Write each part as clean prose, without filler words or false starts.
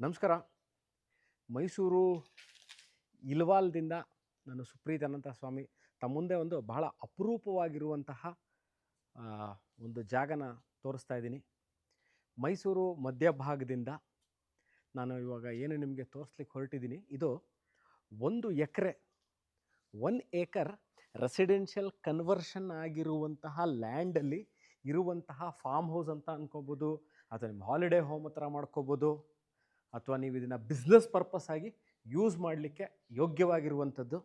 ನಮಸ್ಕಾರ. ಮೈಸೂರು ಇಲ್ವಾಲ್ದಿಂದ ನಾನು ಸುಪ್ರೀತ್ ಅನಂತ ಸ್ವಾಮಿ ತಮ್ಮ ಮುಂದೆ ಒಂದು ಬಹಳ ಅಪರೂಪವಾಗಿರುವಂತಹ ಆ, ಒಂದು ಜಾಗನ ತೋರಿಸ್ತಾ ಇದ್ದೀನಿ. ಮೈಸೂರು ಮಧ್ಯಭಾಗದಿಂದ ನಾನು ಇವಾಗ ಏನು ನಿಮಗೆ ತೋರಿಸ್ಲಿಕ್ಕೆ ಹೊರಟಿದ್ದೀನಿ, ಇದು 1 ಎಕರೆ 1 ಏಕರ್ ರೆಸಿಡೆನ್ಷಿಯಲ್ ಕನ್ವರ್ಷನ್ ಆಗಿರುವಂತಹ ಲ್ಯಾಂಡಲ್ಲಿ ಇರುವಂತಹ ಫಾರ್ಮ್ ಹೌಸ್ ಅಂತ ಅನ್ಕೋಬೋದು, ಅಥವಾ ನಿಮ್ಮ ಹಾಲಿಡೇ ಹೋಮ್ ಹತ್ರ ಮಾಡ್ಕೋಬೋದು, ಅಥವಾ ನೀವು ಇದನ್ನು ಬಿಸ್ನೆಸ್ ಪರ್ಪಸ್ ಆಗಿ ಯೂಸ್ ಮಾಡಲಿಕ್ಕೆ ಯೋಗ್ಯವಾಗಿರುವಂಥದ್ದು.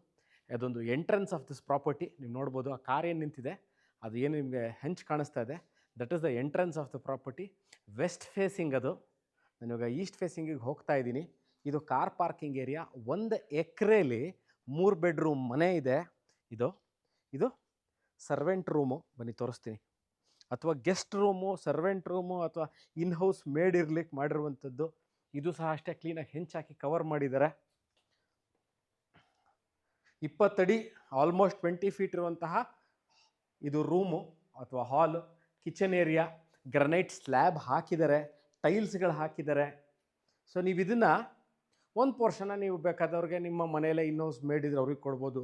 ಅದೊಂದು ಎಂಟ್ರೆನ್ಸ್ ಆಫ್ ದಿಸ್ ಪ್ರಾಪರ್ಟಿ. ನೀವು ನೋಡ್ಬೋದು, ಆ ಕಾರ್ ಏನು ನಿಂತಿದೆ ಅದು ಏನು ನಿಮಗೆ ಹೆಂಚು ಕಾಣಿಸ್ತಾ ಇದೆ, that is the entrance of the property. West facing ಅದು. ನಾನು ಇವಾಗ ಈಸ್ಟ್ ಫೇಸಿಂಗಿಗೆ ಹೋಗ್ತಾ ಇದ್ದೀನಿ. ಇದು ಕಾರ್ ಪಾರ್ಕಿಂಗ್ ಏರಿಯಾ. 1 ಎಕರೆಲಿ 3 ಬೆಡ್ರೂಮ್ ಮನೆ ಇದೆ. ಇದು ಇದು ಸರ್ವೆಂಟ್ ರೂಮು, ಬನ್ನಿ ತೋರಿಸ್ತೀನಿ. ಅಥವಾ ಗೆಸ್ಟ್ ರೂಮು, ಸರ್ವೆಂಟ್ ರೂಮು, ಅಥವಾ ಇನ್ ಹೌಸ್ ಮೇಡ್ ಇರ್ಲಿಕ್ಕೆ ಮಾಡಿರುವಂಥದ್ದು. ಇದು ಸಹ ಅಷ್ಟೇ ಕ್ಲೀನಾಗಿ ಹೆಂಚಾಕಿ ಕವರ್ ಮಾಡಿದ್ದಾರೆ. 20 ಅಡಿ, ಆಲ್ಮೋಸ್ಟ್ 20 ಫೀಟ್ ಇರುವಂತಹ ಇದು ರೂಮು ಅಥವಾ ಹಾಲು. ಕಿಚನ್ ಏರಿಯಾ, ಗ್ರನೈಟ್ ಸ್ಲ್ಯಾಬ್ ಹಾಕಿದ್ದಾರೆ, ಟೈಲ್ಸ್ಗಳು ಹಾಕಿದ್ದಾರೆ. ಸೊ ನೀವು ಇದನ್ನು ಒಂದು ಪೋರ್ಷನ್ನ ನೀವು ಬೇಕಾದವ್ರಿಗೆ ನಿಮ್ಮ ಮನೆಯಲ್ಲೇ ಇನ್ನೋಸ್ ಮೇಡ್ ಇದ್ರೆ ಅವ್ರಿಗೆ ಕೊಡ್ಬೋದು,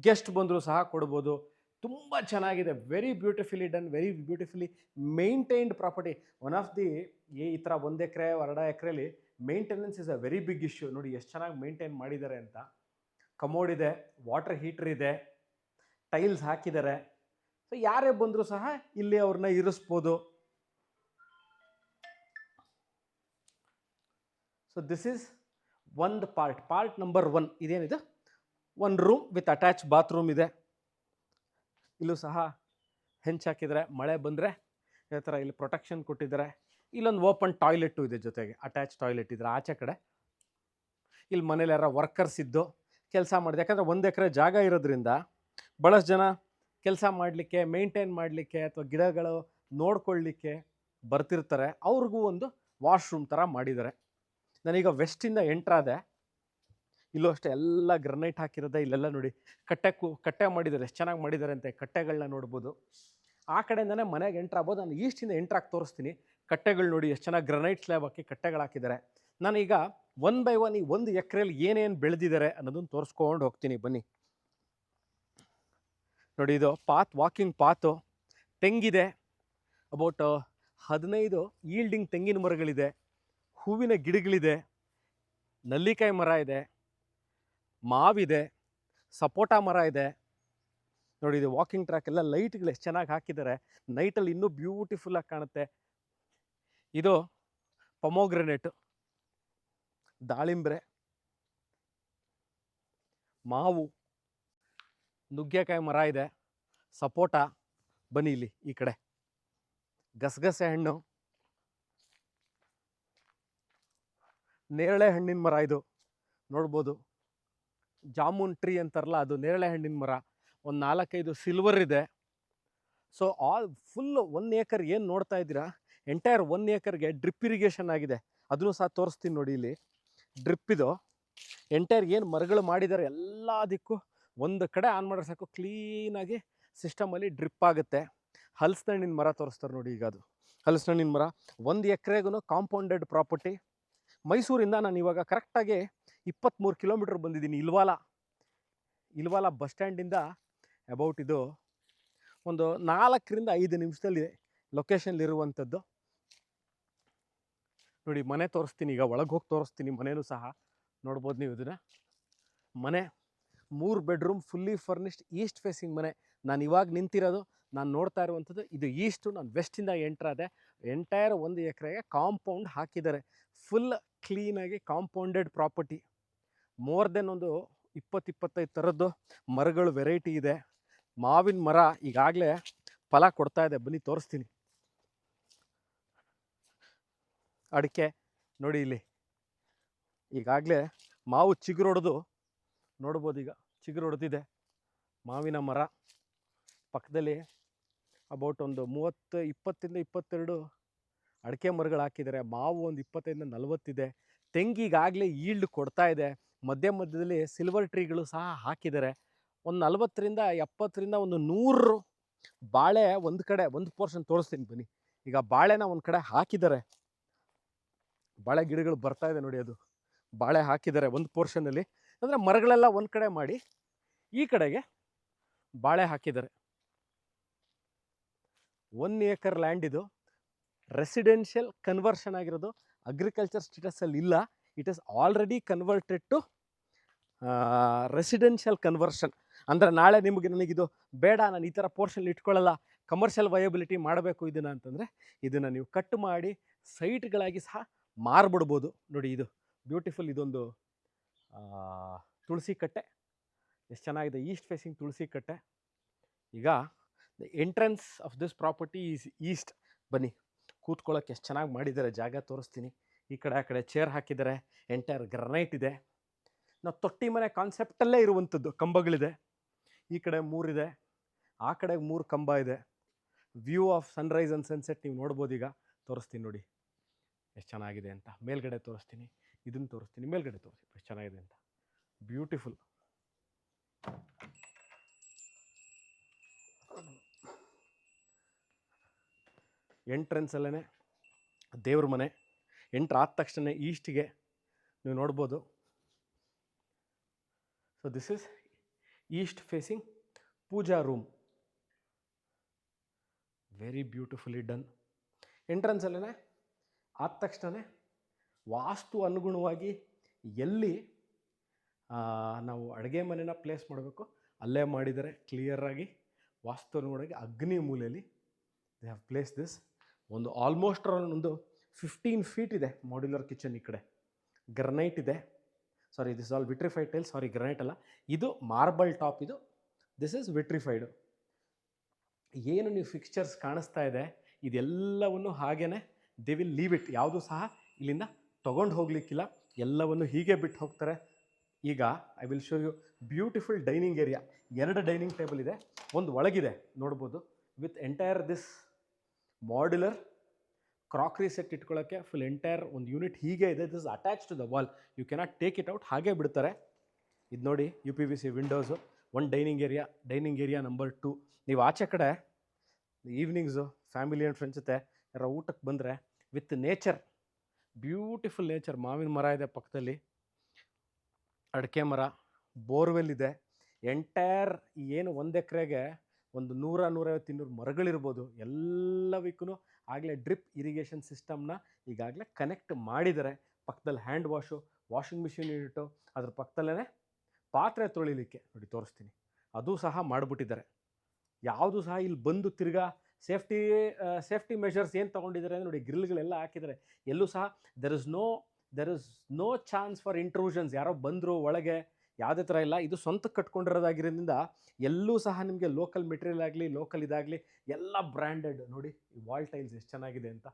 ಗೆಸ್ಟ್ ಬಂದರೂ ಸಹ ಕೊಡ್ಬೋದು. ತುಂಬ ಚೆನ್ನಾಗಿದೆ, very beautifully done, very beautifully maintained property. One of the ಈ ಥರ 1 ಎಕರೆ 2 ಎಕರೆಲಿ maintenance is a very big issue. ನೋಡಿ ಎಷ್ಟು ಚೆನ್ನಾಗಿ ಮೇಂಟೈನ್ ಮಾಡಿದ್ದಾರೆ ಅಂತ. ಕಮೋಡ್ ಇದೆ, ವಾಟರ್ ಹೀಟರ್ ಇದೆ, ಟೈಲ್ಸ್ ಹಾಕಿದ್ದಾರೆ. ಸೊ ಯಾರೇ ಬಂದರೂ ಸಹ ಇಲ್ಲಿ ಅವ್ರನ್ನ ಇರಿಸ್ಬೋದು. ಸೊ ದಿಸ್ ಈಸ್ ಒಂದು ಪಾರ್ಟ್ ನಂಬರ್ 1. ಇದೇನಿದೆ, 1 ರೂಮ್ ವಿತ್ ಅಟ್ಯಾಚ್ ಬಾತ್ರೂಮ್ ಇದೆ. ಇಲ್ಲೂ ಸಹ ಹೆಂಚಾಕಿದರೆ ಮಳೆ ಬಂದರೆ ಈ ಥರ ಇಲ್ಲಿ ಪ್ರೊಟೆಕ್ಷನ್ ಕೊಟ್ಟಿದ್ದಾರೆ. ಇಲ್ಲೊಂದು ಓಪನ್ ಟಾಯ್ಲೆಟು ಇದೆ, ಜೊತೆಗೆ ಅಟ್ಯಾಚ್ ಟಾಯ್ಲೆಟ್ ಇದ್ರೆ ಆಚೆ ಕಡೆ. ಇಲ್ಲಿ ಮನೇಲಿ ಯಾರ ವರ್ಕರ್ಸ್ ಇದ್ದು ಕೆಲಸ ಮಾಡಿದೆ, ಯಾಕಂದರೆ 1 ಎಕರೆ ಜಾಗ ಇರೋದ್ರಿಂದ ಭಾಳಷ್ಟು ಜನ ಕೆಲಸ ಮಾಡಲಿಕ್ಕೆ, ಮೇಂಟೈನ್ ಮಾಡಲಿಕ್ಕೆ, ಅಥವಾ ಗಿಡಗಳು ನೋಡ್ಕೊಳ್ಳಿಕ್ಕೆ ಬರ್ತಿರ್ತಾರೆ. ಅವ್ರಿಗೂ ಒಂದು ವಾಶ್ರೂಮ್ ಥರ ಮಾಡಿದ್ದಾರೆ. ನಾನೀಗ ವೆಸ್ಟಿಂದ ಎಂಟ್ರಾದೆ. ಇಲ್ಲೂ ಅಷ್ಟೇ ಎಲ್ಲ ಗ್ರನೈಟ್ ಹಾಕಿರೋದೆ. ಇಲ್ಲೆಲ್ಲ ನೋಡಿ ಕಟ್ಟೆ ಮಾಡಿದ್ದಾರೆ, ಎಷ್ಟು ಚೆನ್ನಾಗಿ ಮಾಡಿದ್ದಾರೆ ಅಂತ. ಕಟ್ಟೆಗಳನ್ನ ನೋಡ್ಬೋದು. ಆ ಕಡೆಯಿಂದನೇ ಮನೆಗೆ ಎಂಟ್ರ್ ಆಗ್ಬೋದು. ನಾನು ಈಸ್ಟಿಂದ ಎಂಟ್ರಾಗಿ ತೋರಿಸ್ತೀನಿ. ಕಟ್ಟೆಗಳು ನೋಡಿ ಎಷ್ಟು ಚೆನ್ನಾಗಿ ಗ್ರನೈಟ್ ಸ್ಲ್ಯಾಬ್ ಹಾಕಿ ಕಟ್ಟೆಗಳು ಹಾಕಿದ್ದಾರೆ. ನಾನೀಗ 1 ಬೈ 1 ಈ 1 ಎಕರೆಲಿ ಏನೇನು ಬೆಳೆದಿದ್ದಾರೆ ಅನ್ನೋದನ್ನು ತೋರಿಸ್ಕೊಂಡು ಹೋಗ್ತೀನಿ, ಬನ್ನಿ. ನೋಡಿ, ಇದು ವಾಕಿಂಗ್ ಪಾತು. ತೆಂಗಿದೆ, ಅಬೌಟ್ 15 ಈಲ್ಡಿಂಗ್ ತೆಂಗಿನ ಮರಗಳಿದೆ, ಹೂವಿನ ಗಿಡಗಳಿದೆ, ನಲ್ಲಿಕಾಯಿ ಮರ ಇದೆ, ಮಾವಿದೆ, ಸಪೋಟ ಮರ ಇದೆ. ನೋಡಿ, ಇದು ವಾಕಿಂಗ್ ಟ್ರ್ಯಾಕ್. ಎಲ್ಲ ಲೈಟ್ಗಳು ಎಷ್ಟು ಚೆನ್ನಾಗಿ ಹಾಕಿದ್ದಾರೆ. ನೈಟಲ್ಲಿ ಇನ್ನೂ ಬ್ಯೂಟಿಫುಲ್ಲಾಗಿ ಕಾಣುತ್ತೆ. ಇದು ಪೊಮೊಗ್ರೆನೇಟು, ದಾಳಿಂಬ್ರೆ, ಮಾವು, ನುಗ್ಗೆಕಾಯಿ ಮರ ಇದೆ, ಸಪೋಟ. ಬನ್ನಿ ಇಲ್ಲಿ ಈ ಕಡೆ ಗಸಗಸೆ ಹಣ್ಣು, ನೇರಳೆ ಹಣ್ಣಿನ ಮರ ಇದು ನೋಡ್ಬೋದು. ಜಾಮೂನ್ ಟ್ರೀ ಅಂತಾರಲ್ಲ, ಅದು ನೇರಳೆ ಹಣ್ಣಿನ ಮರ. ಒಂದು 4-5 ಸಿಲ್ವರ್ ಇದೆ. ಸೊ ಫುಲ್ 1 ಎಕರ್ ಏನು ನೋಡ್ತಾ ಇದ್ದೀರಾ, ಎಂಟೈರ್ 1 ಎಕರ್ಗೆ ಡ್ರಿಪ್ ಇರಿಗೇಷನ್ ಆಗಿದೆ. ಅದನ್ನು ಸಹ ತೋರಿಸ್ತೀನಿ ನೋಡಿ. ಇಲ್ಲಿ ಡ್ರಿಪ್ ಇದು ಎಂಟೈರ್ ಏನು ಮರಗಳು ಮಾಡಿದ್ದಾರೆ ಎಲ್ಲದಕ್ಕೂ ಒಂದು ಕಡೆ ಆನ್ ಮಾಡಿದ್ರೆ ಸಾಕು, ಕ್ಲೀನಾಗಿ ಸಿಸ್ಟಮಲ್ಲಿ ಡ್ರಿಪ್ ಆಗುತ್ತೆ. ಹಲಸಿನಣ್ಣಿನ ಮರ ತೋರಿಸ್ತಾರೆ ನೋಡಿ. ಈಗ ಅದು ಹಲಸಿನಣ್ಣಿನ ಮರ. 1 ಎಕರೆಗೂ ಕಾಂಪೌಂಡೆಡ್ ಪ್ರಾಪರ್ಟಿ. ಮೈಸೂರಿಂದ ನಾನು ಇವಾಗ ಕರೆಕ್ಟಾಗಿ 23 ಕಿಲೋಮೀಟ್ರ್ ಬಂದಿದ್ದೀನಿ. ಇಲ್ವಾಲ ಬಸ್ ಸ್ಟ್ಯಾಂಡಿಂದ ಅಬೌಟ್ ಇದು ಒಂದು 4-5 ನಿಮಿಷದಲ್ಲಿ ಲೊಕೇಶನ್ಲಿರುವಂಥದ್ದು. ನೋಡಿ, ಮನೆ ತೋರಿಸ್ತೀನಿ. ಈಗ ಒಳಗೆ ಹೋಗಿ ತೋರಿಸ್ತೀನಿ ಮನೆಯೂ ಸಹ ನೋಡ್ಬೋದು ನೀವು. ಇದನ್ನು ಮನೆ 3 bedroom fully furnished East facing ಮನೆ. ನಾನು ಇವಾಗ ನಿಂತಿರೋದು, ನಾನು ನೋಡ್ತಾ ಇರುವಂಥದ್ದು ಇದು ಈಸ್ಟು. ನಾನು ವೆಸ್ಟಿಂದ ಎಂಟ್ರಾದೆ. ಎಂಟೈರ್ 1 ಎಕರೆಗೆ ಕಾಂಪೌಂಡ್ ಹಾಕಿದ್ದಾರೆ. ಫುಲ್ ಕ್ಲೀನಾಗಿ ಕಾಂಪೌಂಡೆಡ್ ಪ್ರಾಪರ್ಟಿ. ಮೋರ್ ದೆನ್ ಒಂದು 20-25 ಥರದ್ದು ಮರಗಳು ವೆರೈಟಿ ಇದೆ. ಮಾವಿನ ಮರ ಈಗಾಗಲೇ ಫಲ ಕೊಡ್ತಾ ಇದೆ. ಬನ್ನಿ ತೋರಿಸ್ತೀನಿ. ಅಡಿಕೆ ನೋಡಿ, ಇಲ್ಲಿ ಈಗಾಗಲೇ ಮಾವು ಚಿಗುರೊಡೆದು ನೋಡ್ಬೋದು. ಈಗ ಚಿಗುರು ಹೊಡೆದಿದೆ ಮಾವಿನ ಮರ. ಪಕ್ಕದಲ್ಲಿ ಅಬೌಟ್ ಒಂದು 20-22 ಅಡಿಕೆ ಮರಗಳು ಹಾಕಿದ್ದಾರೆ. ಮಾವು ಒಂದು 25-40 ಇದೆ. ತೆಂಗಿಗಾಗಲೇ ಈಲ್ಡ್ ಕೊಡ್ತಾ ಇದೆ. ಮಧ್ಯದಲ್ಲಿ ಸಿಲ್ವರ್ ಟ್ರೀಗಳು ಸಹ ಹಾಕಿದ್ದಾರೆ. ಒಂದು 40-70 ಒಂದು 100 ಬಾಳೆ ಒಂದು ಕಡೆ ಒಂದು ಪೋರ್ಷನ್ ತೋರಿಸ್ತೀನಿ ಬನ್ನಿ. ಈಗ ಬಾಳೆನ ಒಂದು ಕಡೆ ಹಾಕಿದ್ದಾರೆ. ಬಾಳೆ ಗಿಡಗಳು ಬರ್ತಾ ಇದೆ ನೋಡಿ. ಅದು ಬಾಳೆ ಹಾಕಿದ್ದಾರೆ ಒಂದು ಪೋರ್ಷನಲ್ಲಿ, ಅಂದರೆ ಮರಗಳೆಲ್ಲ ಒಂದು ಕಡೆ ಮಾಡಿ ಈ ಕಡೆಗೆ ಬಾಳೆ ಹಾಕಿದ್ದಾರೆ. 1 acre ಲ್ಯಾಂಡ್ ಇದು. ರೆಸಿಡೆನ್ಷಿಯಲ್ ಕನ್ವರ್ಷನ್ ಆಗಿರೋದು, ಅಗ್ರಿಕಲ್ಚರ್ ಸ್ಟೇಟಸಲ್ಲಿ ಇಲ್ಲ. It is already converted to residential conversion. ಅಂದರೆ ನಾಳೆ ನನಗಿದು ಬೇಡ, ನಾನು ಈ ಥರ ಪೋರ್ಷನ್ ಇಟ್ಕೊಳ್ಳಲ್ಲ, ಕಮರ್ಷಿಯಲ್ ವಯಬಿಲಿಟಿ ಮಾಡಬೇಕು ಇದನ್ನು ಅಂತಂದರೆ ಇದನ್ನು ನೀವು ಕಟ್ ಮಾಡಿ ಸೈಟ್ಗಳಾಗಿ ಸಹ ಮಾರ್ಬಿಡ್ಬೋದು. ನೋಡಿ ಇದು ಬ್ಯೂಟಿಫುಲ್, ಇದೊಂದು ತುಳಸಿ ಕಟ್ಟೆ, ಎಷ್ಟು ಚೆನ್ನಾಗಿದೆ, ಈಸ್ಟ್ ಫೇಸಿಂಗ್ ತುಳಸಿ ಕಟ್ಟೆ. ಈಗ the entrance of this property is East. ಬನ್ನಿ ಕೂತ್ಕೊಳ್ಳೋಕೆ ಎಷ್ಟು ಚೆನ್ನಾಗಿ ಮಾಡಿದ್ದಾರೆ, ಜಾಗ ತೋರಿಸ್ತೀನಿ. ಈ ಕಡೆ ಆ ಕಡೆ ಚೇರ್ ಹಾಕಿದ್ದಾರೆ, ಎಂಟೈರ್ ಗ್ರನೈಟ್ ಇದೆ. ನಾವು ತೊಟ್ಟಿ ಮನೆ ಕಾನ್ಸೆಪ್ಟಲ್ಲೇ ಇರುವಂಥದ್ದು. ಕಂಬಗಳಿದೆ, ಈ ಕಡೆ 3 ಇದೆ, ಆ ಕಡೆ 3 ಕಂಬ ಇದೆ. View of Sunrise and sunset ನೀವು ನೋಡ್ಬೋದು. ಈಗ ತೋರಿಸ್ತೀನಿ ನೋಡಿ ಎಷ್ಟು ಚೆನ್ನಾಗಿದೆ ಅಂತ. ಮೇಲ್ಗಡೆ ತೋರಿಸ್ತೀನಿ, ಇದನ್ನು ತೋರಿಸ್ತೀನಿ, ಮೇಲ್ಗಡೆ ತೋರಿಸಿ ಎಷ್ಟು ಚೆನ್ನಾಗಿದೆ ಅಂತ. ಬ್ಯೂಟಿಫುಲ್. ಎಂಟ್ರೆನ್ಸಲ್ಲೇ ದೇವ್ರ ಮನೆ. ಎಂಟ್ರ್ ಆದ ತಕ್ಷಣ ಈಸ್ಟಿಗೆ ನೀವು ನೋಡ್ಬೋದು. So this is east facing puja room, very beautifully done. ಎಂಟ್ರೆನ್ಸಲ್ಲೇ ಆದ ತಕ್ಷಣ ವಾಸ್ತು ಅನುಗುಣವಾಗಿ ಎಲ್ಲಿ ನಾವು ಅಡುಗೆ ಮನೆನ ಪ್ಲೇಸ್ ಮಾಡಬೇಕು ಅಲ್ಲೇ ಮಾಡಿದ್ದಾರೆ. ಕ್ಲಿಯರಾಗಿ ವಾಸ್ತು ಅನುಗುಣವಾಗಿ ಅಗ್ನಿ ಮೂಲೆಯಲ್ಲಿ ದೇ ಹ್ಯಾವ್ ಪ್ಲೇಸ್ ದಿಸ್. ಒಂದು ಆಲ್ಮೋಸ್ಟ್ ಒಂದು 15 feet ಇದೆ ಮಾಡ್ಯುಲರ್ ಕಿಚನ್. ಈ ಕಡೆ ಗ್ರನೈಟ್ ಇದೆ, sorry this all vitrified tile, sorry granite ಅಲ್ಲ, ಇದು ಮಾರ್ಬಲ್ ಟಾಪ್. ಇದು ದಿಸ್ ಇಸ್ ವಿಟ್ರಿಫೈಡು. ಏನು ನೀವು ಫಿಕ್ಸ್ಚರ್ಸ್ ಕಾಣಿಸ್ತಾ ಇದೆ ಇದೆಲ್ಲವನ್ನು ಹಾಗೇ ದೇ ವಿಲ್ ಲೀವ್ ಇಟ್. ಯಾವುದು ಸಹ ಇಲ್ಲಿಂದ ತೊಗೊಂಡು ಹೋಗ್ಲಿಕ್ಕಿಲ್ಲ, ಎಲ್ಲವನ್ನು ಹೀಗೆ ಬಿಟ್ಟು ಹೋಗ್ತಾರೆ. ಈಗ I will show you beautiful dining area. 2 dining table ಇದೆ, ಒಂದು ಒಳಗಿದೆ ನೋಡ್ಬೋದು, with entire this modular crockery set ಇಟ್ಕೊಳ್ಳೋಕ್ಕೆ ಫುಲ್ ಎಂಟೈರ್ ಒಂದು ಯೂನಿಟ್ ಹೀಗೆ ಇದೆ. This attach to the wall, you cannot take it out, ಹಾಗೆ ಬಿಡ್ತಾರೆ. ಇದು ನೋಡಿ UPVC windows. 1 dining area number 2. ನೀವು ಆಚೆ ಕಡೆ ಈವ್ನಿಂಗ್ಸು ಫ್ಯಾಮಿಲಿ ಆ್ಯಂಡ್ ಫ್ರೆಂಡ್ಸ್ ಜೊತೆ ಯಾರೋ ಊಟಕ್ಕೆ ಬಂದರೆ ವಿತ್ ನೇಚರ್, ಬ್ಯೂಟಿಫುಲ್ ನೇಚರ್. ಮಾವಿನ ಮರ ಇದೆ ಪಕ್ಕದಲ್ಲಿ, ಅಡಿಕೆ ಮರ, ಬೋರ್ವೆಲ್ ಇದೆ. ಎಂಟೈರ್ ಏನು 1 ಎಕರೆಗೆ ಒಂದು 100-150 ಮರಗಳಿರ್ಬೋದು. ಎಲ್ಲವಕ್ಕೂ ಆಗಲೇ ಡ್ರಿಪ್ ಇರಿಗೇಷನ್ ಸಿಸ್ಟಮ್ನ ಈಗಾಗಲೇ ಕನೆಕ್ಟ್ ಮಾಡಿದ್ದಾರೆ. ಪಕ್ಕದಲ್ಲಿ hand wash, washing machine unit, ಅದ್ರ ಪಕ್ಕದಲ್ಲೇ ಪಾತ್ರೆ ತೊಳಿಲಿಕ್ಕೆ ನೋಡಿ ತೋರಿಸ್ತೀನಿ, ಅದು ಸಹ ಮಾಡಿಬಿಟ್ಟಿದ್ದಾರೆ. ಯಾವುದು ಸಹ ಇಲ್ಲಿ ಬಂದು ತಿರ್ಗಾ ಸೇಫ್ಟಿ ಮೆಷರ್ಸ್ ಏನು ತೊಗೊಂಡಿದ್ದಾರೆ ಅಂದರೆ ನೋಡಿ, ಗ್ರಿಲ್ಗಳೆಲ್ಲ ಹಾಕಿದ್ದಾರೆ. ಎಲ್ಲೂ ಸಹ there is no chance for intrusions. ಯಾರೋ ಬಂದರು ಒಳಗೆ, ಯಾವುದೇ ಥರ ಇಲ್ಲ. ಇದು ಸ್ವಂತಕ್ಕೆ ಕಟ್ಕೊಂಡಿರೋದಾಗಿರೋದ್ರಿಂದ ಎಲ್ಲೂ ಸಹ ನಿಮಗೆ ಲೋಕಲ್ ಮೆಟೀರಿಯಲ್ ಆಗಲಿ, ಲೋಕಲ್ ಇದಾಗಲಿ ಎಲ್ಲ ಬ್ರ್ಯಾಂಡೆಡ್. ನೋಡಿ ಈ ವಾಲ್ ಟೈಲ್ಸ್ ಎಷ್ಟು ಚೆನ್ನಾಗಿದೆ ಅಂತ.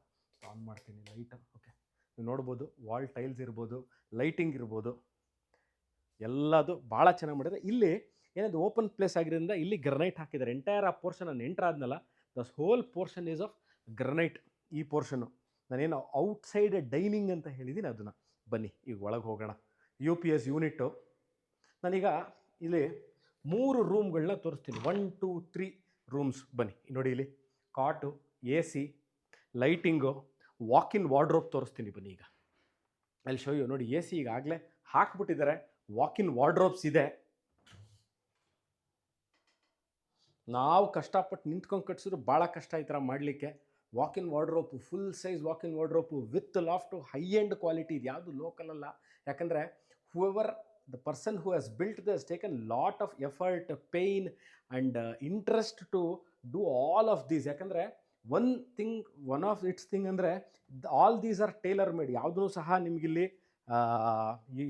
ಆನ್ ಮಾಡ್ತೀನಿ ಲೈಟ್. ಓಕೆ, ನೀವು ನೋಡ್ಬೋದು ವಾಲ್ ಟೈಲ್ಸ್ ಇರ್ಬೋದು, ಲೈಟಿಂಗ್ ಇರ್ಬೋದು, ಎಲ್ಲದು ಭಾಳ ಚೆನ್ನಾಗಿ ಮಾಡಿದ್ದಾರೆ. ಇಲ್ಲಿ ಏನಾದ್ರು ಓಪನ್ ಪ್ಲೇಸ್ ಆಗಿರೋದ್ರಿಂದ ಇಲ್ಲಿ ಗ್ರನೈಟ್ ಹಾಕಿದ್ದಾರೆ. ಎಂಟೈರ್ ಆ ಪೋರ್ಷನ್ ನಾನು ಎಂಟ್ರ್ ಆದ್ನಲ್ಲ, this whole portion is of granite. ಈ ಪೋರ್ಷನ್ನು ನಾನೇನು ಔಟ್ಸೈಡ್ ಡೈನಿಂಗ್ ಅಂತ ಹೇಳಿದ್ದೀನಿ ಅದನ್ನು. ಬನ್ನಿ ಈಗ ಒಳಗೆ ಹೋಗೋಣ. UPS unit. ನಾನೀಗ ಇಲ್ಲಿ 3 ರೂಮ್ಗಳನ್ನ ತೋರಿಸ್ತೀನಿ. 1, 2, 3 ರೂಮ್ಸ್. ಬನ್ನಿ ನೋಡಿ, ಇಲ್ಲಿ ಕಾಟು, AC, ಲೈಟಿಂಗು, ವಾಕಿನ್ ವಾರ್ಡ್ರೋಬ್ ತೋರಿಸ್ತೀನಿ. ಬನ್ನಿ ಈಗ ಅಲ್ಲಿ ಶೋ ಯು. ನೋಡಿ AC ಈಗಾಗಲೇ ಹಾಕ್ಬಿಟ್ಟಿದ್ದಾರೆ, ವಾಕಿನ್ ವಾರ್ಡ್ರೋಬ್ಸ್ ಇದೆ. ನಾವು ಕಷ್ಟಪಟ್ಟು ನಿಂತ್ಕೊಂಡು ಕಟ್ಸಿದ್ರು ಭಾಳ ಕಷ್ಟ ಈ ಥರ ಮಾಡಲಿಕ್ಕೆ. Walk-in ವಾರ್ಡ್ರೋಪು, full size walk-in ವಾರ್ಡ್ರೋಪು with loft, high end quality. ಇದು ಯಾವುದು ಲೋಕಲ್ ಅಲ್ಲ. ಯಾಕಂದರೆ whoever the person who has built this has taken lot of effort, pain and interest to do all of these. ಯಾಕಂದರೆ one of its thing ಅಂದರೆ all these are tailor made. ಯಾವುದೂ ಸಹ ನಿಮಗಿಲ್ಲಿ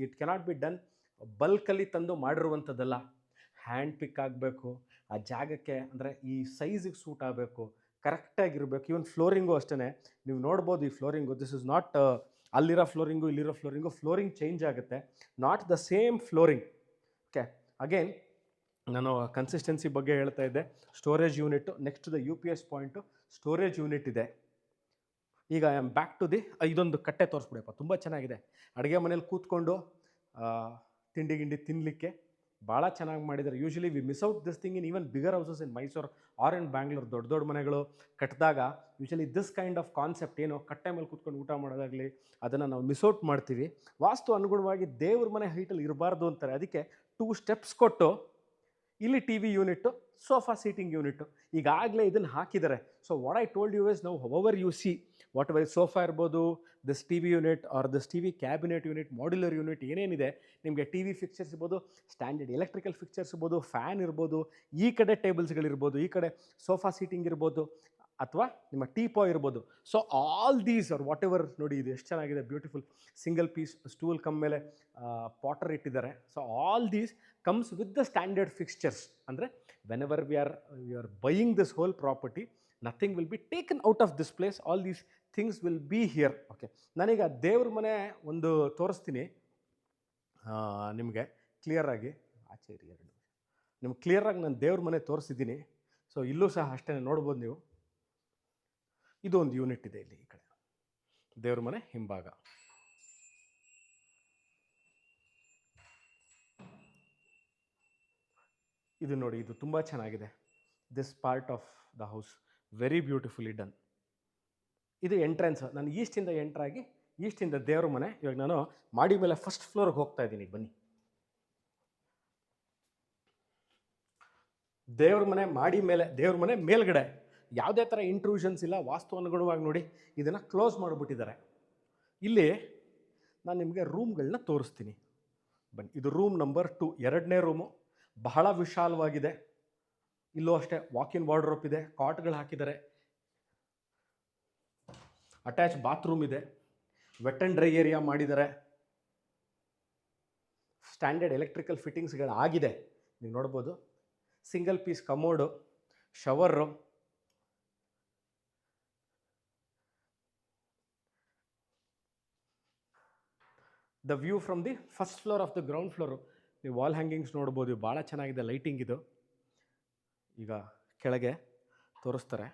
it cannot be done ಬಲ್ಕಲ್ಲಿ ತಂದು ಮಾಡಿರುವಂಥದ್ದಲ್ಲ. Hand ಪಿಕ್ ಆಗಬೇಕು, ಆ ಜಾಗಕ್ಕೆ ಅಂದರೆ ಈ ಸೈಜಿಗೆ ಸೂಟ್ ಆಗಬೇಕು, ಕರೆಕ್ಟಾಗಿರಬೇಕು. ಈವನ್ ಫ್ಲೋರಿಂಗು ಅಷ್ಟೇ. ನೀವು ನೋಡ್ಬೋದು ಈ ಫ್ಲೋರಿಂಗು, ದಿಸ್ ಇಸ್ ನಾಟ್ ಅಲ್ಲಿರೋ ಫ್ಲೋರಿಂಗು ಇಲ್ಲಿರೋ ಫ್ಲೋರಿಂಗ್ ಚೇಂಜ್ ಆಗುತ್ತೆ. Not the same flooring. Okay, again ನಾನು ಕನ್ಸಿಸ್ಟೆನ್ಸಿ ಬಗ್ಗೆ ಹೇಳ್ತಾ ಇದ್ದೆ. Storage unit next the UPS point storage unit ಇದೆ. ಈಗ I am back to the ಇದೊಂದು ಕಟ್ಟೆ ತೋರಿಸ್ಬಿಡಪ್ಪ, ತುಂಬ ಚೆನ್ನಾಗಿದೆ. ಅಡುಗೆ ಮನೇಲಿ ಕೂತ್ಕೊಂಡು ತಿಂಡಿ ತಿನ್ನಲಿಕ್ಕೆ ಭಾಳ ಚೆನ್ನಾಗಿ ಮಾಡಿದ್ದಾರೆ. Usually we miss out this thing in even bigger houses in Mysore or in Bangalore. ದೊಡ್ಡ ದೊಡ್ಡ ಮನೆಗಳು ಕಟ್ಟಿದಾಗ usually this kind of concept ಏನು ಕಟ್ಟೆ ಮೇಲೆ ಕೂತ್ಕೊಂಡು ಊಟ ಮಾಡೋದಾಗಲಿ ಅದನ್ನು ನಾವು ಮಿಸ್ ಔಟ್ ಮಾಡ್ತೀವಿ. ವಾಸ್ತು ಅನುಗುಣವಾಗಿ ದೇವ್ರ ಮನೆ ಹೈಟಲ್ಲಿ ಇರಬಾರ್ದು ಅಂತಾರೆ. ಅದಕ್ಕೆ 2 ಸ್ಟೆಪ್ಸ್ ಕೊಟ್ಟು ಇಲ್ಲಿ T V unit, sofa seating unit ಈಗಾಗಲೇ ಇದನ್ನು ಹಾಕಿದ್ದಾರೆ. So what I told you is ನಾವು however you see whatever sofa ಇರ್ಬೋದು, this T V unit or this T V cabinet unit, modular unit ಏನೇನಿದೆ ನಿಮಗೆ T V fixtures ಇರ್ಬೋದು, standard electrical fixtures ಇರ್ಬೋದು, fan ಇರ್ಬೋದು, ಈ ಕಡೆ ಟೇಬಲ್ಸ್ಗಳಿರ್ಬೋದು, ಈ ಕಡೆ ಸೋಫಾ ಸೀಟಿಂಗ್ ಇರ್ಬೋದು, ಅಥವಾ ನಿಮ್ಮ ಟೀಪಾ ಇರ್ಬೋದು. So all these are whatever ನೋಡಿ ಇದು ಎಷ್ಟು ಚೆನ್ನಾಗಿದೆ, beautiful single piece stool cum ಮೇಲೆ ಪಾಟರ್ ಇಟ್ಟಿದ್ದಾರೆ. So all these comes with the standard fixtures. ಅಂದರೆ whenever we are buying this whole property, nothing will be taken out of this place, all these things will be here. Okay, ನಾನೀಗ ದೇವ್ರ ಮನೆ ಒಂದು ತೋರಿಸ್ತೀನಿ ನಿಮಗೆ ಕ್ಲಿಯರಾಗಿ. ಆಚೆ ಇರಿ 2 ನಿಮಿಷ. ನಿಮ್ಗೆ ಕ್ಲಿಯರಾಗಿ ನಾನು ದೇವ್ರ ಮನೆ ತೋರಿಸಿದ್ದೀನಿ. ಸೊ ಇಲ್ಲೂ ಸಹ ಅಷ್ಟೇ ನೋಡ್ಬೋದು ನೀವು. ಇದು ಒಂದು ಯೂನಿಟ್ ಇದೆ ಇಲ್ಲಿ, ಈ ಕಡೆ ದೇವ್ರ ಮನೆ ಹಿಂಭಾಗ. ಇದು ನೋಡಿ, ಇದು ತುಂಬ ಚೆನ್ನಾಗಿದೆ. This part of the house very beautifully done. ಇದು ಎಂಟ್ರೆನ್ಸ್. ನಾನು ಈಸ್ಟಿಂದ ಎಂಟ್ರಾಗಿ ಈಸ್ಟಿಂದ ದೇವ್ರ ಮನೆ. ಇವಾಗ ನಾನು ಮಾಡಿ ಮೇಲೆ ಫಸ್ಟ್ ಫ್ಲೋರ್ಗೆ ಹೋಗ್ತಾ ಇದ್ದೀನಿ, ಬನ್ನಿ. ದೇವ್ರ ಮನೆ ಮಾಡಿ ಮೇಲೆ, ದೇವ್ರ ಮನೆ ಮೇಲ್ಗಡೆ ಯಾವುದೇ ಥರ ಇಂಟ್ರೂಷನ್ಸ್ ಇಲ್ಲ. ವಾಸ್ತು ಅನುಗುಣವಾಗಿ ನೋಡಿ ಇದನ್ನು ಕ್ಲೋಸ್ ಮಾಡಿಬಿಟ್ಟಿದ್ದಾರೆ. ಇಲ್ಲಿ ನಾನು ನಿಮಗೆ ರೂಮ್ಗಳನ್ನ ತೋರಿಸ್ತೀನಿ, ಬನ್ನಿ. ಇದು ರೂಮ್ ನಂಬರ್ 2, 2ನೇ ರೂಮು. ಬಹಳ ವಿಶಾಲವಾಗಿದೆ. ಇಲ್ಲೂ ಅಷ್ಟೇ ವಾಕಿನ್ ವಾರ್ಡ್ರೋಬ್ ಇದೆ, ಕಾಟ್ಗಳು ಹಾಕಿದ್ದಾರೆ, ಅಟ್ಯಾಚ್ ಬಾತ್ರೂಮ್ ಇದೆ, ವೆಟ್ ಆ್ಯಂಡ್ ಡ್ರೈ ಏರಿಯಾ ಮಾಡಿದ್ದಾರೆ, ಸ್ಟ್ಯಾಂಡರ್ಡ್ ಎಲೆಕ್ಟ್ರಿಕಲ್ ಫಿಟ್ಟಿಂಗ್ಸ್ಗಳು ಆಗಿದೆ, ನೀವು ನೋಡ್ಬೋದು. Single piece commode, shower, the view from the first floor of the ground floor. ನೀವು ವಾಲ್ ಹ್ಯಾಂಗಿಂಗ್ಸ್ ನೋಡ್ಬೋದು, ಭಾಳ ಚೆನ್ನಾಗಿದೆ ಲೈಟಿಂಗ್ ಇದು. ಈಗ ಕೆಳಗೆ ತೋರಿಸ್ತಾರೆ.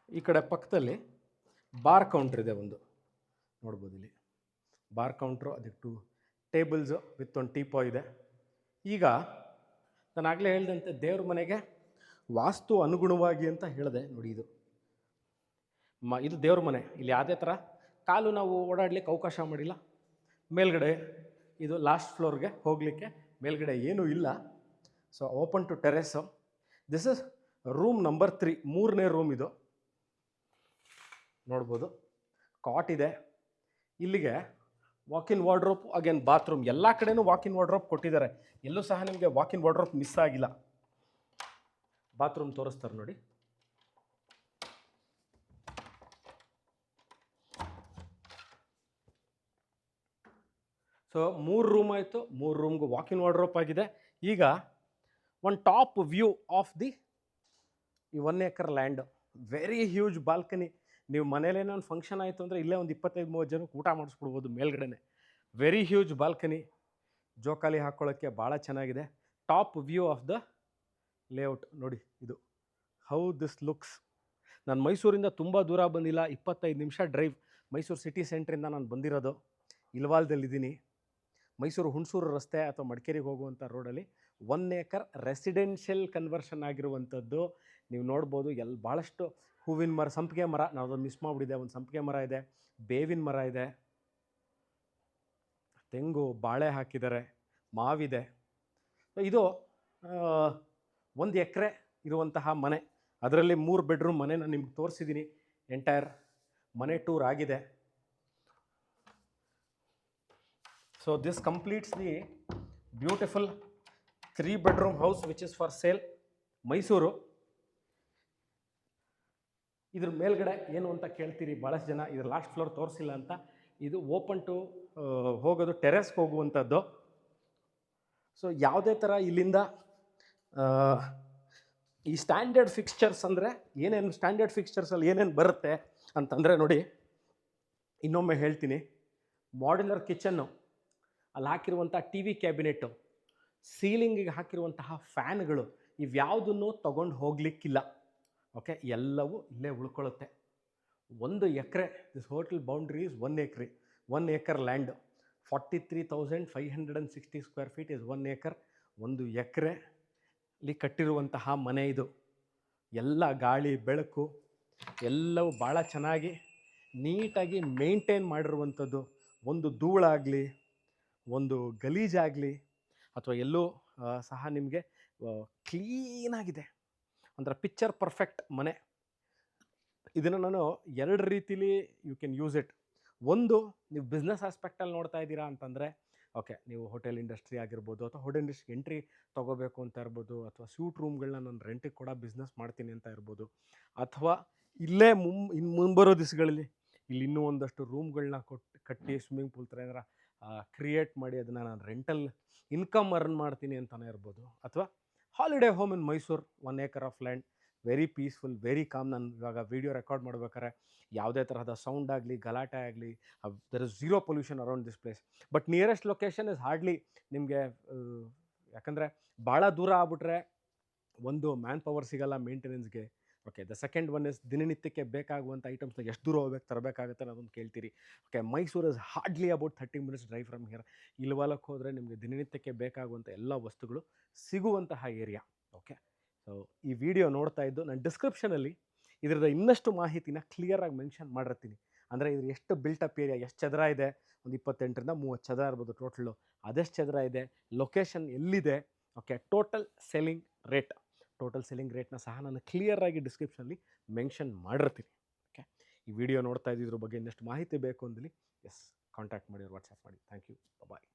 ಈ ಕಡೆ ಪಕ್ಕದಲ್ಲಿ ಬಾರ್ ಕೌಂಟ್ರ್ ಇದೆ ಒಂದು, ನೋಡ್ಬೋದು ಇಲ್ಲಿ ಬಾರ್ ಕೌಂಟ್ರು, ಅದಕ್ಕೆ 2 ಟೇಬಲ್ಸು ವಿತ್ ಒಂದು ಟೀಪಾ ಇದೆ. ಈಗ ನಾನು ಆಗಲೇ ಹೇಳಿದಂತೆ ದೇವ್ರ ಮನೆಗೆ ವಾಸ್ತು ಅನುಗುಣವಾಗಿ ಅಂತ ಹೇಳಿದೆ ನೋಡಿ. ಇದು ದೇವ್ರ ಮನೆ. ಇಲ್ಲಿ ಯಾವುದೇ ಥರ ಕಾಲು ನಾವು ಓಡಾಡಲಿಕ್ಕೆ ಅವಕಾಶ ಮಾಡಿಲ್ಲ. ಮೇಲ್ಗಡೆ ಇದು ಲಾಸ್ಟ್ ಫ್ಲೋರ್ಗೆ ಹೋಗಲಿಕ್ಕೆ ಮೇಲ್ಗಡೆ ಏನೂ ಇಲ್ಲ. So open to terrace. This is room number 3, 3ನೇ ರೂಮ್ ಇದು, ನೋಡ್ಬೋದು. ಕಾಟ್ ಇದೆ. ಇಲ್ಲಿಗೆ ವಾಕಿನ್ ವಾರ್ಡ್ರೋಬ್, ಅಗೇನ್ ಬಾತ್ರೂಮ್. ಎಲ್ಲ ಕಡೆನೂ ವಾಕಿನ್ ವಾರ್ಡ್ರೋಬ್ ಕೊಟ್ಟಿದ್ದಾರೆ, ಎಲ್ಲೂ ಸಹ ನಿಮಗೆ ವಾಕಿನ್ ವಾರ್ಡ್ರೋಬ್ ಮಿಸ್ ಆಗಿಲ್ಲ. ಬಾತ್ರೂಮ್ ತೋರಿಸ್ತಾರೆ ನೋಡಿ. ಸೊ 3 ರೂಮ್ ಆಯಿತು. 3 ರೂಮ್ಗೂ ವಾಕಿನ್ ವಾರ್ಡ್ರೋಬ್ ಆಗಿದೆ. ಈಗ ಒಂದು ಟಾಪ್ ವ್ಯೂ ಆಫ್ ದಿ ಈ 1 acre land, very huge balcony. ನೀವು ಮನೇಲೇನೋ ಒಂದು ಫಂಕ್ಷನ್ ಆಯಿತು ಅಂದರೆ ಇಲ್ಲೇ ಒಂದು 25-30 ಜನಕ್ಕೆ ಊಟ ಮಾಡಿಸ್ಬಿಡ್ಬೋದು ಮೇಲ್ಗಡೆನೆ. ವೆರಿ ಹ್ಯೂಜ್ ಬಾಲ್ಕನಿ, ಜೋಕಾಲಿ ಹಾಕ್ಕೊಳ್ಳೋಕ್ಕೆ ಭಾಳ ಚೆನ್ನಾಗಿದೆ. Top view of the layout ನೋಡಿ. ಇದು ಹೌ ದಿಸ್ ಲುಕ್ಸ್. ನಾನು ಮೈಸೂರಿಂದ ತುಂಬ ದೂರ ಬಂದಿಲ್ಲ, 25 ನಿಮಿಷ ಡ್ರೈವ್. ಮೈಸೂರು ಸಿಟಿ ಸೆಂಟ್ರಿಂದ ನಾನು ಬಂದಿರೋದು. ಇಲ್ವಾಲ್ದಲ್ಲಿದ್ದೀನಿ. ಮೈಸೂರು ಹುಣಸೂರು ರಸ್ತೆ ಅಥವಾ ಮಡಿಕೇರಿಗೆ ಹೋಗುವಂಥ ರೋಡಲ್ಲಿ 1 acre ರೆಸಿಡೆನ್ಷಿಯಲ್ ಕನ್ವರ್ಷನ್ ಆಗಿರುವಂಥದ್ದು. ನೀವು ನೋಡ್ಬೋದು. ಭಾಳಷ್ಟು ಹೂವಿನ ಮರ, ಸಂಪಿಗೆ ಮರ, ನಾವು ಅದನ್ನು ಮಿಸ್ ಮಾಡಿಬಿಟ್ಟಿದೆ. ಒಂದು ಸಂಪಿಗೆ ಮರ ಇದೆ, ಬೇವಿನ ಮರ ಇದೆ, ತೆಂಗು, ಬಾಳೆ ಹಾಕಿದ್ದಾರೆ, ಮಾವಿದೆ. ಇದು 1 ಎಕರೆ ಇರುವಂತಹ ಮನೆ. ಅದರಲ್ಲಿ 3 ಬೆಡ್ರೂಮ್ ಮನೆ ನಾನು ನಿಮ್ಗೆ ತೋರಿಸಿದ್ದೀನಿ. ಎಂಟೈರ್ ಮನೆ ಟೂರ್ ಆಗಿದೆ. So this completes the beautiful 3 bedroom house which is for sale, Mysuru. ಇದ್ರ ಮೇಲ್ಗಡೆ ಏನು ಅಂತ ಕೇಳ್ತೀರಿ ಭಾಳಷ್ಟು ಜನ. ಇದ್ರ ಲಾಸ್ಟ್ ಫ್ಲೋರ್ ತೋರಿಸಿಲ್ಲ ಅಂತ. ಇದು ಓಪನ್ ಟು ಹೋಗೋದು, ಟೆರೆಸ್ಗೆ ಹೋಗುವಂಥದ್ದು. ಸೊ ಯಾವುದೇ ಥರ ಇಲ್ಲಿಂದ ಈ ಸ್ಟ್ಯಾಂಡರ್ಡ್ ಫಿಕ್ಸ್ಚರ್ಸ್ ಅಂದರೆ ಏನೇನು, ಸ್ಟ್ಯಾಂಡರ್ಡ್ ಫಿಕ್ಸ್ಚರ್ಸಲ್ಲಿ ಏನೇನು ಬರುತ್ತೆ ಅಂತಂದರೆ ನೋಡಿ, ಇನ್ನೊಮ್ಮೆ ಹೇಳ್ತೀನಿ. ಮಾಡ್ಯುಲರ್ ಕಿಚನ್ನು, ಅಲ್ಲಿ ಹಾಕಿರುವಂಥ ಟಿ ವಿ ಕ್ಯಾಬಿನೆಟ್ಟು, ಸೀಲಿಂಗಿಗೆ ಹಾಕಿರುವಂತಹ ಫ್ಯಾನ್ಗಳು, ಇವ್ಯಾವುದನ್ನು ತೊಗೊಂಡು ಹೋಗ್ಲಿಕ್ಕಿಲ್ಲ. ಓಕೆ, ಎಲ್ಲವೂ ಇಲ್ಲೇ ಉಳ್ಕೊಳ್ಳುತ್ತೆ. 1 ಎಕರೆ, ದಿಸ್ ಹೋಟೆಲ್ ಬೌಂಡ್ರಿ ಇಸ್ 1 ಎಕರೆ, 1 acre land, 43,560 square feet is 1 acre. 1 ಎಕರೆಲಿ ಕಟ್ಟಿರುವಂತಹ ಮನೆ ಇದು. ಎಲ್ಲ ಗಾಳಿ ಬೆಳಕು ಎಲ್ಲವೂ ಭಾಳ ಚೆನ್ನಾಗಿ ನೀಟಾಗಿ ಮೇಂಟೈನ್ ಮಾಡಿರುವಂಥದ್ದು. ಒಂದು ಧೂಳಾಗಲಿ, ಒಂದು ಗಲೀಜಾಗಲಿ ಅಥವಾ ಎಲ್ಲೂ ಸಹ ನಿಮಗೆ ಕ್ಲೀನಾಗಿದೆ. ಒಂಥರ ಪಿಕ್ಚರ್ ಪರ್ಫೆಕ್ಟ್ ಮನೆ. ಇದನ್ನು ನಾನು 2 ರೀತಿಲಿ ಯು ಕ್ಯಾನ್ ಯೂಸ್ ಇಟ್. ಒಂದು, ನೀವು ಬಿಸ್ನೆಸ್ ಆಸ್ಪೆಕ್ಟಲ್ಲಿ ನೋಡ್ತಾ ಇದ್ದೀರಾ ಅಂತಂದರೆ, ಓಕೆ, ನೀವು ಹೋಟೆಲ್ ಇಂಡಸ್ಟ್ರಿ ಆಗಿರ್ಬೋದು ಅಥವಾ ಹೋಟೆಲ್ ಇಂಡಸ್ಟ್ರಿ ಎಂಟ್ರಿ ತೊಗೋಬೇಕು ಅಂತ ಇರ್ಬೋದು, ಅಥವಾ ಸ್ಯೂಟ್ ರೂಮ್ಗಳನ್ನ ನಾನು ರೆಂಟಿಗೆ ಕೂಡ ಬಿಸ್ನೆಸ್ ಮಾಡ್ತೀನಿ ಅಂತ ಇರ್ಬೋದು, ಅಥವಾ ಇಲ್ಲೇ ಇನ್ನು ಮುಂಬರೋ ದಿವಸಗಳಲ್ಲಿ ಇಲ್ಲಿ ಇನ್ನೂ ಒಂದಷ್ಟು ರೂಮ್ಗಳನ್ನ ಕಟ್ಟಿ ಸ್ವಿಮ್ಮಿಂಗ್ ಪೂಲ್ ಥರ ಏನಾರ ಕ್ರಿಯೇಟ್ ಮಾಡಿ ಅದನ್ನು ನಾನು ರೆಂಟಲ್ ಇನ್ಕಮ್ ಅರ್ನ್ ಮಾಡ್ತೀನಿ ಅಂತಲೇ ಇರ್ಬೋದು, ಅಥವಾ holiday home in Mysuru, 1 acre of land, very peaceful, very calm. ನಾನು ಇವಾಗ ವೀಡಿಯೋ ರೆಕಾರ್ಡ್ ಮಾಡ್ಬೇಕಾದ್ರೆ ಯಾವುದೇ ತರಹದ ಸೌಂಡ್ ಆಗಲಿ, ಗಲಾಟೆ ಆಗಲಿ, there is zero pollution around this place. But nearest location is hardly ನಿಮಗೆ, ಯಾಕಂದರೆ ಭಾಳ ದೂರ ಆಗ್ಬಿಟ್ರೆ ಒಂದು ಮ್ಯಾನ್ ಪವರ್ ಸಿಗಲ್ಲ ಮೇಂಟೆನೆನ್ಸ್ಗೆ. Okay, the second one is ದಿನನಿತ್ಯಕ್ಕೆ ಬೇಕಾಗುವಂಥ ಐಟಮ್ಸ್ನ ಎಷ್ಟು ದೂರ ಹೋಗ್ಬೇಕು ತರಬೇಕಾಗುತ್ತೆ ಅನ್ನೋದೊಂದು ಕೇಳ್ತೀರಿ. Okay, Mysore is hardly about 30 minutes drive from here. ಇಲ್ವಾಲಕ್ಕೆ ಹೋದರೆ ನಿಮಗೆ ದಿನನಿತ್ಯಕ್ಕೆ ಬೇಕಾಗುವಂಥ ಎಲ್ಲ ವಸ್ತುಗಳು ಸಿಗುವಂತಹ ಏರಿಯಾ. ಓಕೆ, ಸೊ ಈ ವಿಡಿಯೋ ನೋಡ್ತಾ ಇದ್ದು ನಾನು ಡಿಸ್ಕ್ರಿಪ್ಷನಲ್ಲಿ ಇದರದ ಇನ್ನಷ್ಟು ಮಾಹಿತಿನ ಕ್ಲಿಯರಾಗಿ ಮೆನ್ಷನ್ ಮಾಡಿರ್ತೀನಿ. ಅಂದರೆ ಇದ್ರ ಎಷ್ಟು ಬಿಲ್ಟಪ್ ಏರಿಯಾ, ಎಷ್ಟು ಚದರ ಇದೆ, ಒಂದು 28ರಿಂದ 30 ಚದರ ಇರ್ಬೋದು ಟೋಟಲು, ಅದೆಷ್ಟು ಚದರ ಇದೆ, ಲೊಕೇಶನ್ ಎಲ್ಲಿದೆ, ಓಕೆ, ಟೋಟಲ್ ಸೆಲ್ಲಿಂಗ್ ರೇಟ್ನ ಸಹ ನಾನು ಕ್ಲಿಯರಾಗಿ ಡಿಸ್ಕ್ರಿಪ್ಷನಲ್ಲಿ ಮೆನ್ಷನ್ ಮಾಡಿರ್ತೀನಿ. ಓಕೆ, ಈ ವಿಡಿಯೋ ನೋಡ್ತಾ ಇದ್ದಿದ್ರ ಬಗ್ಗೆ ಇನ್ನಷ್ಟು ಮಾಹಿತಿ ಬೇಕು ಅಂದಲ್ಲಿ ಕಾಂಟ್ಯಾಕ್ಟ್ ಮಾಡಿ, ವಾಟ್ಸಪ್ ಮಾಡಿ. Thank you, bye.